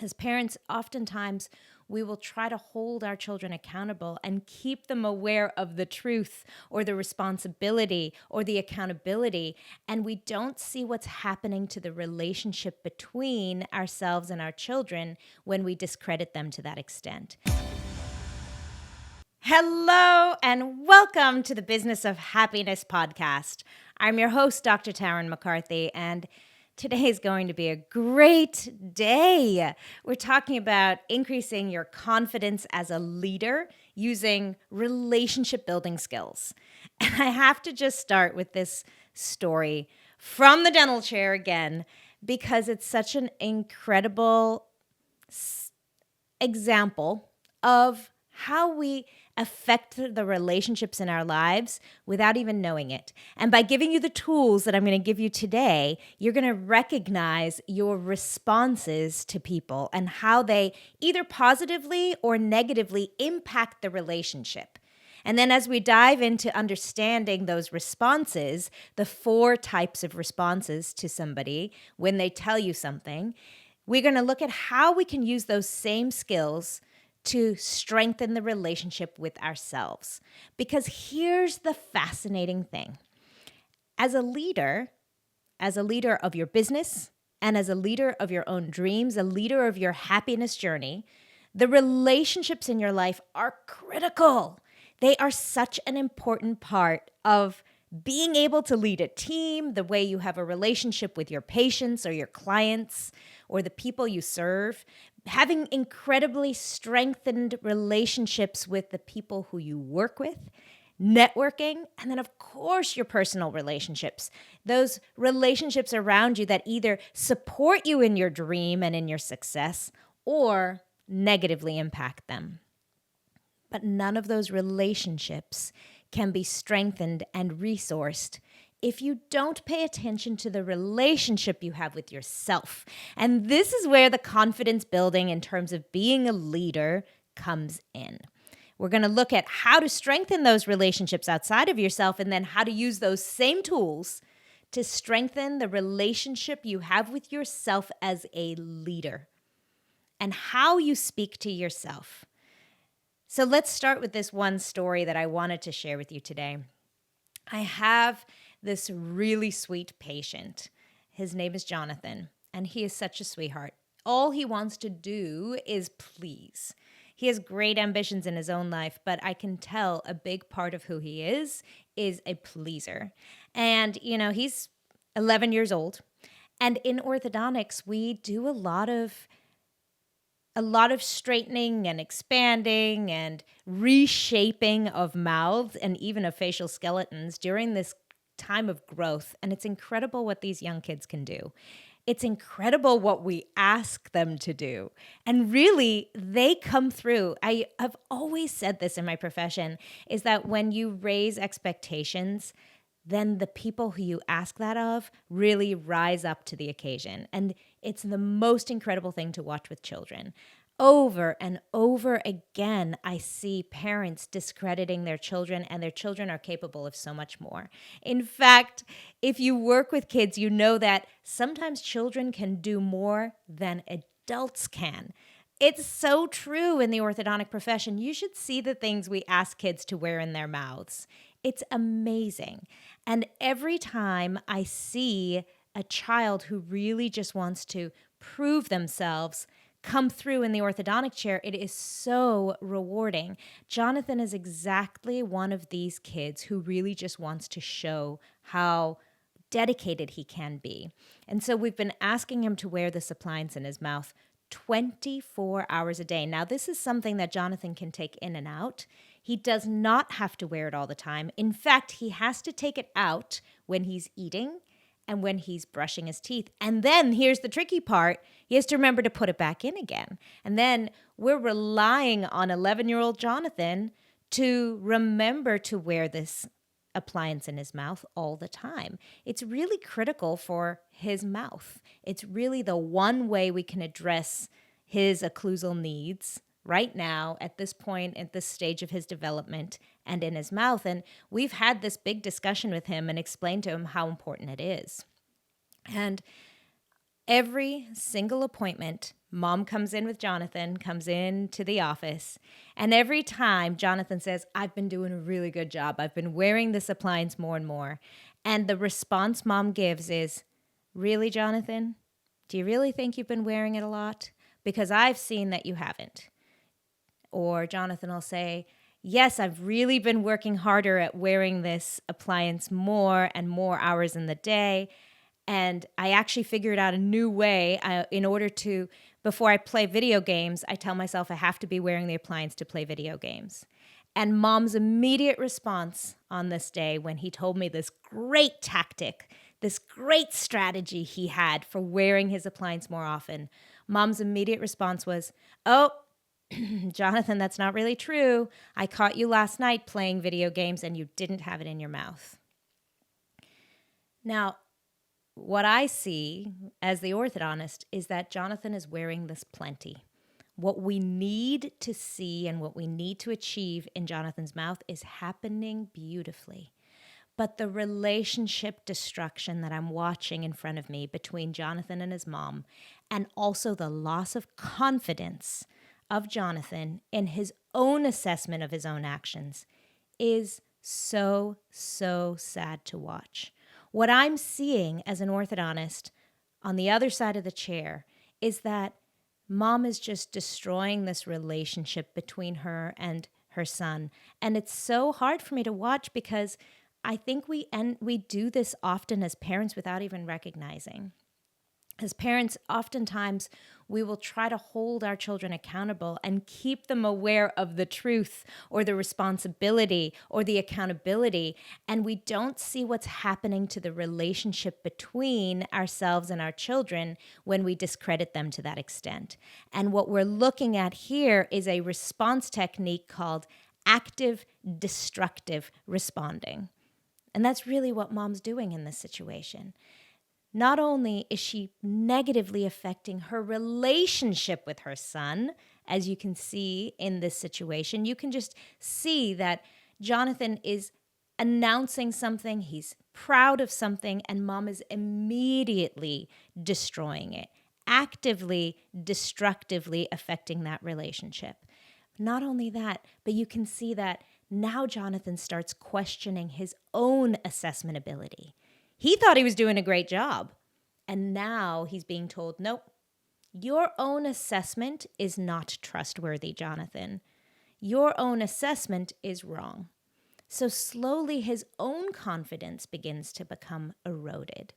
As parents, oftentimes we will try to hold our children accountable and keep them aware of the truth or the responsibility or the accountability. And we don't see what's happening to the relationship between ourselves and our children when we discredit them to that extent. Hello, and welcome to the Business of Happiness podcast. I'm your host, Dr. Tarryn MacCarthy, and today is going to be a great day. We're talking about increasing your confidence as a leader using relationship building skills. And I have to just start with this story from the dental chair again, because it's such an incredible example of how we affect the relationships in our lives without even knowing it. And by giving you the tools that I'm going to give you today, you're going to recognize your responses to people and how they either positively or negatively impact the relationship. And then as we dive into understanding those responses, the 4 types of responses to somebody when they tell you something, we're going to look at how we can use those same skills to strengthen the relationship with ourselves. Because here's the fascinating thing. As a leader of your business and as a leader of your own dreams, a leader of your happiness journey, the relationships in your life are critical. They are such an important part of being able to lead a team, the way you have a relationship with your patients or your clients or the people you serve, having incredibly strengthened relationships with the people who you work with, networking, and then, of course, your personal relationships. Those relationships around you that either support you in your dream and in your success or negatively impact them. But none of those relationships can be strengthened and resourced if you don't pay attention to the relationship you have with yourself. And this is where the confidence building in terms of being a leader comes in. We're going to look at how to strengthen those relationships outside of yourself and then how to use those same tools to strengthen the relationship you have with yourself as a leader and how you speak to yourself. So let's start with this one story that I wanted to share with you today. I have this really sweet patient. His name is Jonathan, and he is such a sweetheart. All he wants to do is please. He has great ambitions in his own life, but I can tell a big part of who he is a pleaser. And, he's 11 years old. And in orthodontics, we do a lot of straightening and expanding and reshaping of mouths and even of facial skeletons during this time of growth. And it's incredible what these young kids can do. It's incredible what we ask them to do. And really, they come through. I have always said this in my profession, is that when you raise expectations, then the people who you ask that of really rise up to the occasion. And it's the most incredible thing to watch with children. Over and over again, I see parents discrediting their children, and their children are capable of so much more. In fact, if you work with kids, you know that sometimes children can do more than adults can. It's so true in the orthodontic profession. You should see the things we ask kids to wear in their mouths. It's amazing. And every time I see a child who really just wants to prove themselves come through in the orthodontic chair, it is so rewarding. Jonathan is exactly one of these kids who really just wants to show how dedicated he can be. And so we've been asking him to wear this appliance in his mouth 24 hours a day. Now, this is something that Jonathan can take in and out. He does not have to wear it all the time. In fact, he has to take it out when he's eating and when he's brushing his teeth. And then here's the tricky part. He has to remember to put it back in again. And then we're relying on 11-year-old Jonathan to remember to wear this appliance in his mouth all the time. It's really critical for his mouth. It's really the one way we can address his occlusal needs right now at this point, at this stage of his development and in his mouth. And we've had this big discussion with him and explained to him how important it is. And every single appointment Mom comes in with Jonathan, comes into the office, and every time Jonathan says, I've been doing a really good job. I've been wearing this appliance more and more. And the response Mom gives is, really, Jonathan? Do you really think you've been wearing it a lot? Because I've seen that you haven't. Or Jonathan will say, yes, I've really been working harder at wearing this appliance more and more hours in the day. And I actually figured out a new way in order to, before I play video games, I tell myself I have to be wearing the appliance to play video games. And Mom's immediate response on this day when he told me this great tactic, this great strategy he had for wearing his appliance more often, Mom's immediate response was, oh, Jonathan, that's not really true. I caught you last night playing video games and you didn't have it in your mouth. Now, what I see as the orthodontist is that Jonathan is wearing this plenty. What we need to see and what we need to achieve in Jonathan's mouth is happening beautifully. But the relationship destruction that I'm watching in front of me between Jonathan and his mom, and also the loss of confidence of Jonathan in his own assessment of his own actions, is so, so sad to watch. What I'm seeing as an orthodontist on the other side of the chair is that Mom is just destroying this relationship between her and her son. And it's so hard for me to watch because I think we do this often as parents without even recognizing. As parents, oftentimes we will try to hold our children accountable and keep them aware of the truth or the responsibility or the accountability, and we don't see what's happening to the relationship between ourselves and our children when we discredit them to that extent. And what we're looking at here is a response technique called active-destructive responding. And that's really what Mom's doing in this situation. Not only is she negatively affecting her relationship with her son, as you can see in this situation, you can just see that Jonathan is announcing something, he's proud of something, and Mom is immediately destroying it, actively, destructively affecting that relationship. Not only that, but you can see that now Jonathan starts questioning his own assessment ability. He thought he was doing a great job. And now he's being told, nope, your own assessment is not trustworthy, Jonathan. Your own assessment is wrong. So slowly his own confidence begins to become eroded.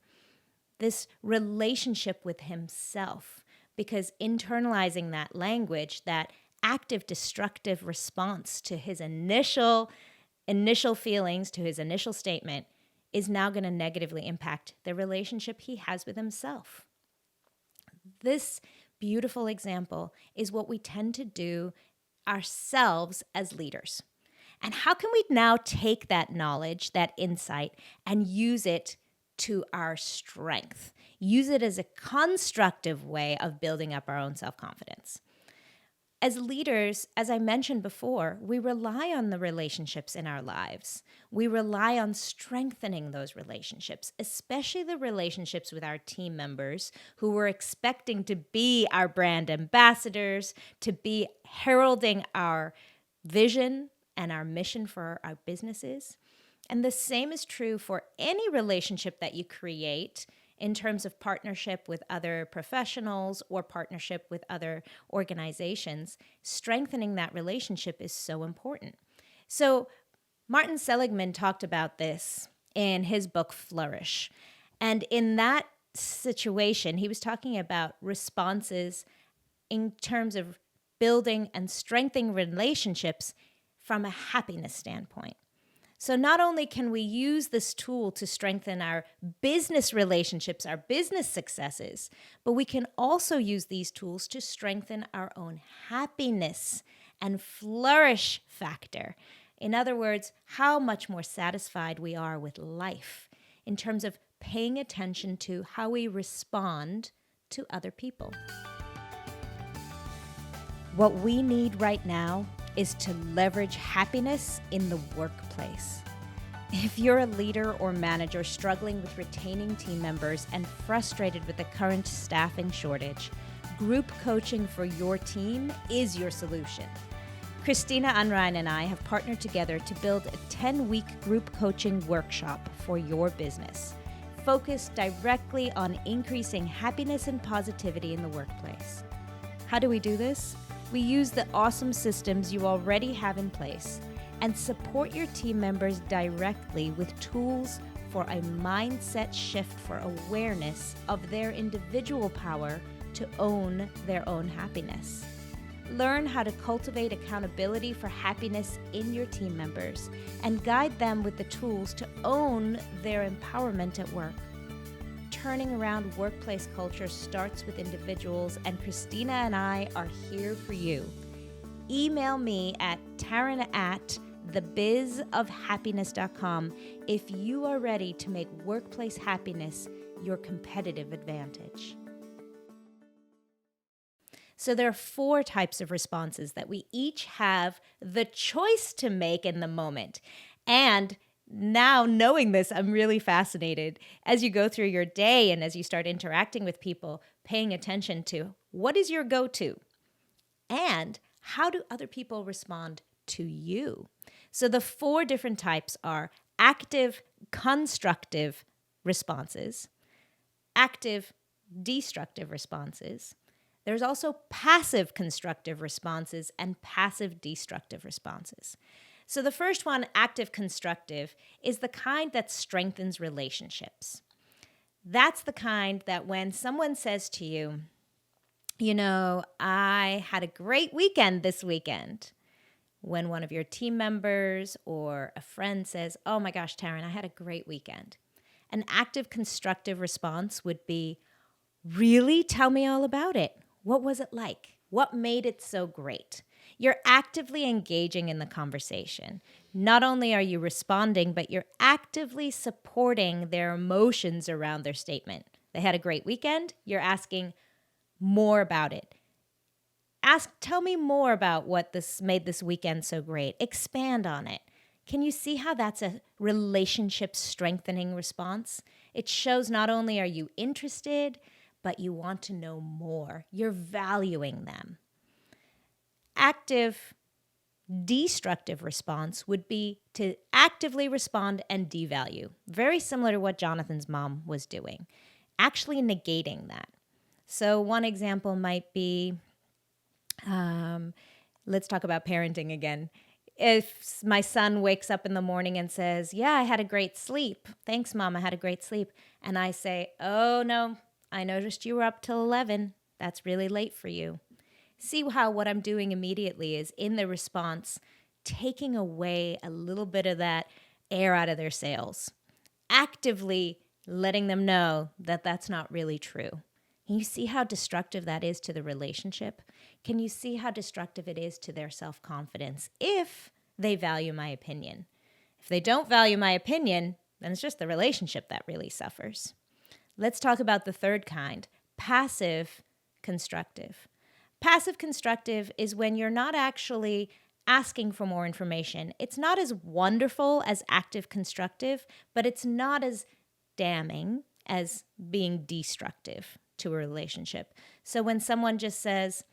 This relationship with himself, because internalizing that language, that active destructive response to his initial feelings, to his initial statement, is now going to negatively impact the relationship he has with himself. This beautiful example is what we tend to do ourselves as leaders. And how can we now take that knowledge, that insight, and use it to our strength? Use it as a constructive way of building up our own self-confidence. As leaders, as I mentioned before, we rely on the relationships in our lives. We rely on strengthening those relationships, especially the relationships with our team members who we're expecting to be our brand ambassadors, to be heralding our vision and our mission for our businesses. And the same is true for any relationship that you create in terms of partnership with other professionals or partnership with other organizations. Strengthening that relationship is so important. So Martin Seligman talked about this in his book, Flourish. And in that situation, he was talking about responses in terms of building and strengthening relationships from a happiness standpoint. So not only can we use this tool to strengthen our business relationships, our business successes, but we can also use these tools to strengthen our own happiness and flourish factor. In other words, how much more satisfied we are with life in terms of paying attention to how we respond to other people. What we need right now is to leverage happiness in the workplace. If you're a leader or manager struggling with retaining team members and frustrated with the current staffing shortage, group coaching for your team is your solution. Christina Unrein and I have partnered together to build a 10-week group coaching workshop for your business, focused directly on increasing happiness and positivity in the workplace. How do we do this? We use the awesome systems you already have in place and support your team members directly with tools for a mindset shift for awareness of their individual power to own their own happiness. Learn how to cultivate accountability for happiness in your team members and guide them with the tools to own their empowerment at work. Turning around workplace culture starts with individuals, and Christina and I are here for you. Email me at tarryn@thebizofhappiness.com if you are ready to make workplace happiness your competitive advantage. So there are 4 types of responses that we each have the choice to make in the moment. And now knowing this, I'm really fascinated as you go through your day and as you start interacting with people, paying attention to what is your go-to and how do other people respond to you. So the 4 different types are active-constructive responses, active-destructive responses. There's also passive-constructive responses and passive-destructive responses. So the first one, active-constructive, is the kind that strengthens relationships. That's the kind that when someone says to you, I had a great weekend this weekend. When one of your team members or a friend says, oh my gosh, Tarryn, I had a great weekend. An active-constructive response would be, really? Tell me all about it. What was it like? What made it so great? You're actively engaging in the conversation. Not only are you responding, but you're actively supporting their emotions around their statement. They had a great weekend. You're asking more about it. Tell me more about what this made this weekend so great. Expand on it. Can you see how that's a relationship strengthening response? It shows not only are you interested, but you want to know more. You're valuing them. Active destructive response would be to actively respond and devalue. Very similar to what Jonathan's mom was doing. Actually negating that. So one example might be, let's talk about parenting again. If my son wakes up in the morning and says, yeah, I had a great sleep. Thanks, Mom, I had a great sleep. And I say, oh, no, I noticed you were up till 11. That's really late for you. See how what I'm doing immediately is in the response, taking away a little bit of that air out of their sails, actively letting them know that that's not really true. Can you see how destructive that is to the relationship? Can you see how destructive it is to their self-confidence if they value my opinion? If they don't value my opinion, then it's just the relationship that really suffers. Let's talk about the third kind, passive-constructive. Passive-constructive is when you're not actually asking for more information. It's not as wonderful as active-constructive, but it's not as damning as being destructive to a relationship. So when someone just says,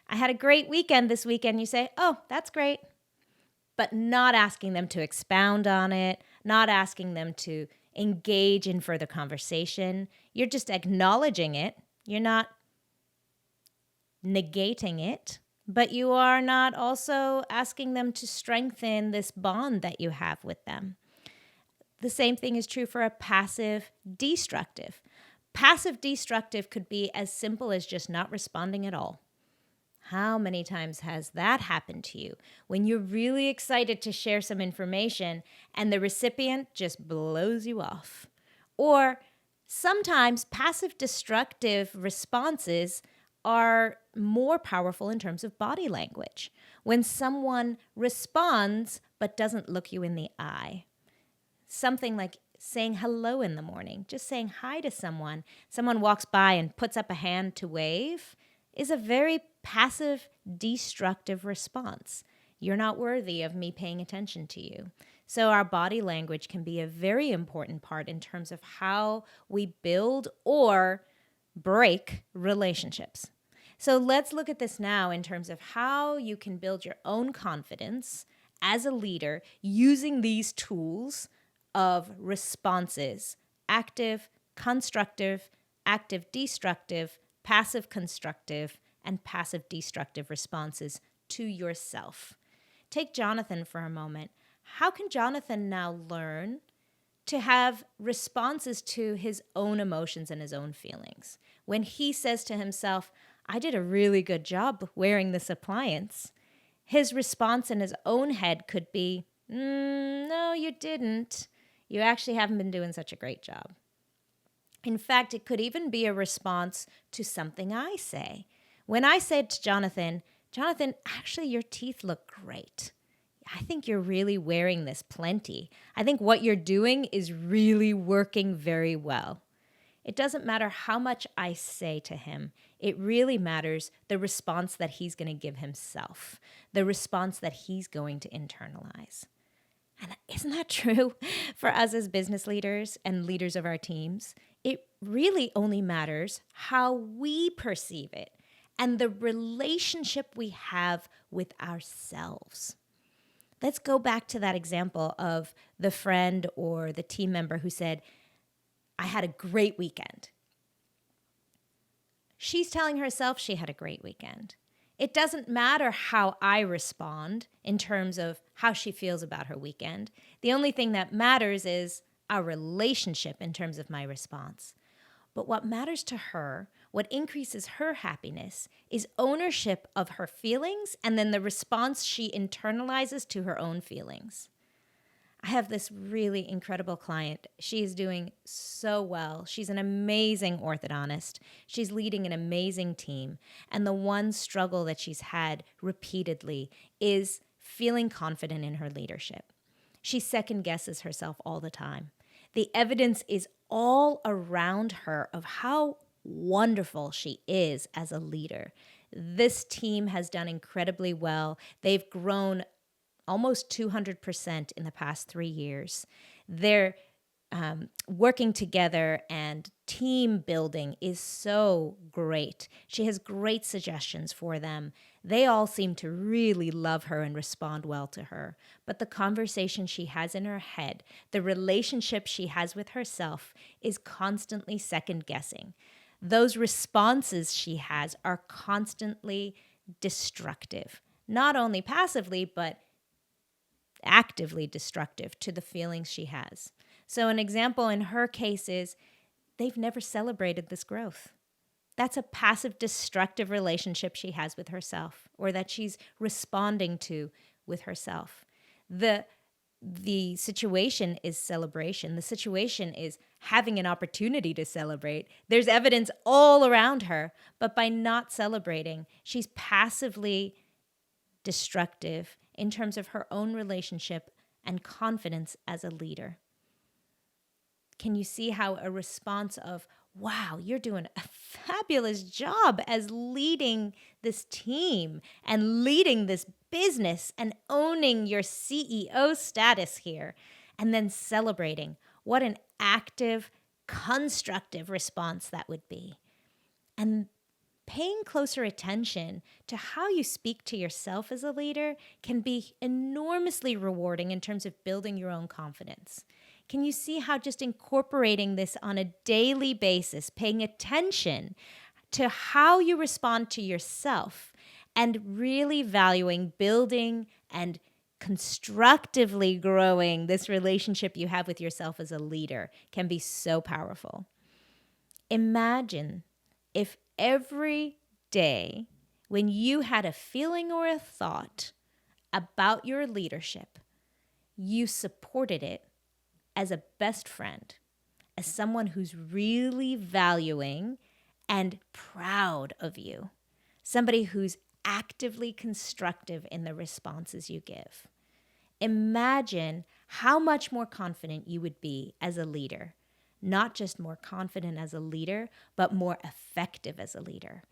I had a great weekend this weekend, you say, oh, that's great. But not asking them to expound on it, not asking them to engage in further conversation. You're just acknowledging it. You're not negating it, but you are not also asking them to strengthen this bond that you have with them. The same thing is true for a passive-destructive. Passive-destructive could be as simple as just not responding at all. How many times has that happened to you when you're really excited to share some information and the recipient just blows you off? Or sometimes passive-destructive responses are more powerful in terms of body language. When someone responds but doesn't look you in the eye. Something like saying hello in the morning, just saying hi to someone. Someone walks by and puts up a hand to wave is a very passive, destructive response. You're not worthy of me paying attention to you. So our body language can be a very important part in terms of how we build or break relationships. So let's look at this now in terms of how you can build your own confidence as a leader using these tools of responses: active, constructive, active, destructive, passive, constructive, and passive, destructive responses to yourself. Take Jonathan for a moment. How can Jonathan now learn to have responses to his own emotions and his own feelings? When he says to himself, I did a really good job wearing this appliance, his response in his own head could be, no, you didn't. You actually haven't been doing such a great job. In fact, it could even be a response to something I say. When I said to Jonathan, Jonathan, actually, your teeth look great. I think you're really wearing this plenty. I think what you're doing is really working very well. It doesn't matter how much I say to him. It really matters the response that he's going to give himself, the response that he's going to internalize. And isn't that true for us as business leaders and leaders of our teams? It really only matters how we perceive it and the relationship we have with ourselves. Let's go back to that example of the friend or the team member who said, I had a great weekend. She's telling herself she had a great weekend. It doesn't matter how I respond in terms of how she feels about her weekend. The only thing that matters is our relationship in terms of my response. But what matters to her, what increases her happiness, is ownership of her feelings and then the response she internalizes to her own feelings. I have this really incredible client. She is doing so well. She's an amazing orthodontist. She's leading an amazing team. And the one struggle that she's had repeatedly is feeling confident in her leadership. She second guesses herself all the time. The evidence is all around her of how wonderful she is as a leader. This team has done incredibly well. They've grown almost 200% in the past 3 years. They're working together and team building is so great. She has great suggestions for them. They all seem to really love her and respond well to her. But the conversation she has in her head, the relationship she has with herself is constantly second guessing. Those responses she has are constantly destructive, not only passively, but actively destructive to the feelings she has. So an example in her case is they've never celebrated this growth. That's a passive destructive relationship she has with herself or that she's responding to with herself. The situation is celebration. The situation is having an opportunity to celebrate. There's evidence all around her, but by not celebrating, she's passively destructive in terms of her own relationship and confidence as a leader. Can you see how a response of, wow, you're doing a fabulous job as leading this team and leading this business and owning your CEO status here, and then celebrating, what an active, constructive response that would be. And paying closer attention to how you speak to yourself as a leader can be enormously rewarding in terms of building your own confidence. Can you see how just incorporating this on a daily basis, paying attention to how you respond to yourself and really valuing building and constructively growing this relationship you have with yourself as a leader can be so powerful? Imagine if every day when you had a feeling or a thought about your leadership, you supported it as a best friend, as someone who's really valuing and proud of you, somebody who's actively constructive in the responses you give. Imagine how much more confident you would be as a leader. Not just more confident as a leader, but more effective as a leader.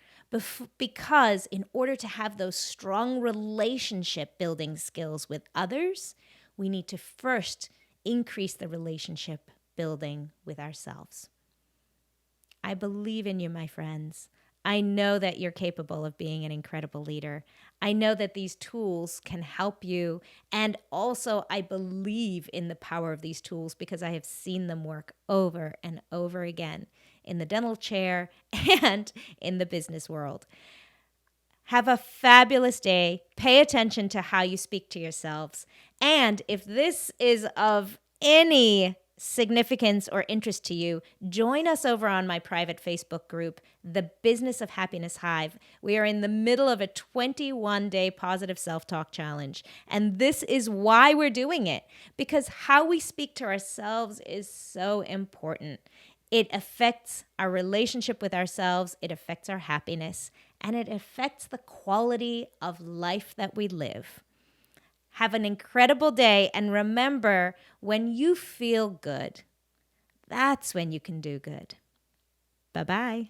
Because in order to have those strong relationship building skills with others, we need to first increase the relationship building with ourselves. I believe in you, my friends. I know that you're capable of being an incredible leader. I know that these tools can help you. And also, I believe in the power of these tools because I have seen them work over and over again in the dental chair and in the business world. Have a fabulous day. Pay attention to how you speak to yourselves. And if this is of any significance or interest to you, join us over on my private Facebook group, The Business of Happiness Hive. We are in the middle of a 21-day positive self-talk challenge. And this is why we're doing it, because how we speak to ourselves is so important. It affects our relationship with ourselves, it affects our happiness, and it affects the quality of life that we live. Have an incredible day, and remember, when you feel good, that's when you can do good. Bye-bye.